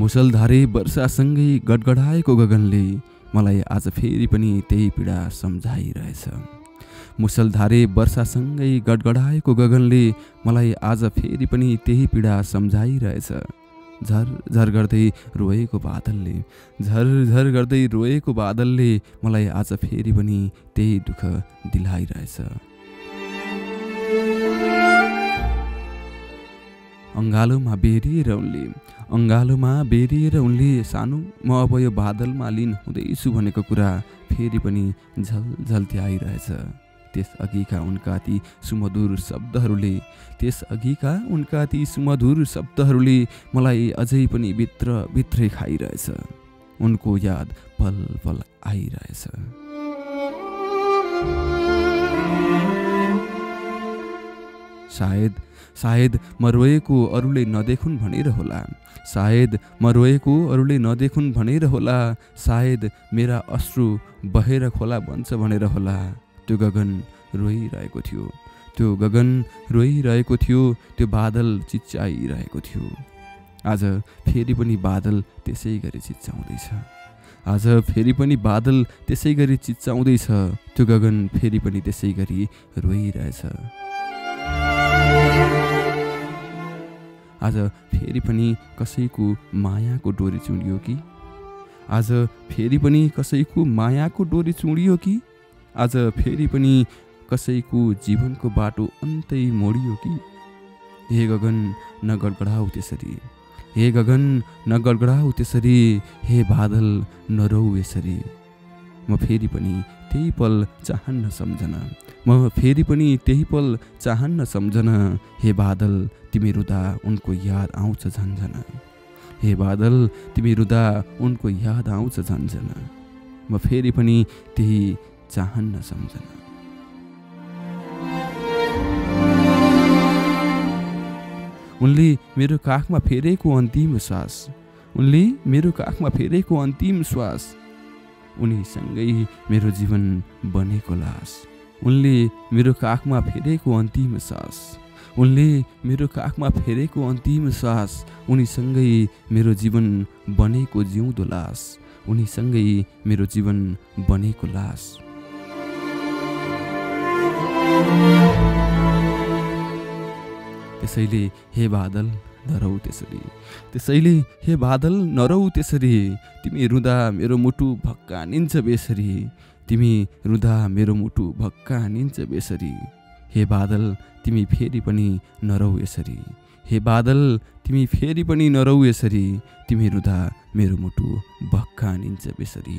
मुसलधारे वर्षासँगै गडगडाएको गगनले मलाई आज फेरि पनि त्यही पीडा सम्झाइरहेछ। मुसलधारे वर्षासँगै गडगडाएको गगनले मलाई आज फेरि पनि त्यही पीडा सम्झाइरहेछ। झरझर गर्दै रोएको बादलले झरझर गर्दै रोएको बादलले मलाई आज फेरि पनि त्यही दुःख दिलाइरहेछ। अङ्गालोमा बेरिएर उनले सानो म अब यो बादलमा लिन हुँदैछु भनेको कुरा फेरि पनि झलझल्ती आइरहेछ। त्यसअघिका उनका ती सुमधुर शब्दहरूले मलाई अझै पनि भित्रै खाइरहेछ। उनको याद पल पल आइरहेछ। सायद म रोएको अरूले नदेखुन् भनेर होला। सायद मेरा अश्रु बहेर खोला बन्छ भनेर होला। त्यो गगन रोइरहेको थियो। त्यो बादल चिच्चाइरहेको थियो। आज फेरि पनि बादल त्यसै गरी चिच्चाउँदैछ। त्यो गगन फेरि पनि त्यसै गरी रोइरहेछ। आज फेरि पनि कसैको मायाको डोरी चुडियो कि? आज फेरि पनि कसैको जीवनको बाटो अन्तै मोडियो कि? हे गगन नगडगडाऊ त्यसरी, हे बादल नरौ यसरी। म फेरि पनि त्यही पल चाहन्न सम्झन। हे बादल तिमी रुँदा उनको याद आउँछ झन्झन। म फेरि पनि त्यही चाहन्न सम्झन। उनले मेरो काखमा फेरेको अन्तिम श्वास, उनीसँगै मेरो जीवन बनेको लास। उनले मेरो काखमा फेरेको अन्तिम श्वास, उनीसँगै मेरो जीवन बनेको जिउँदो लास। त्यसैले हे बादल नरौ त्यसरी, तिमी रुँदा मेरो मुटु भक्कानिन्छ बेसरी। हे बादल तिमी फेरि पनि नरौ यसरी। तिमी रुँदा मेरो मुटु भक्कानिन्छ बेसरी।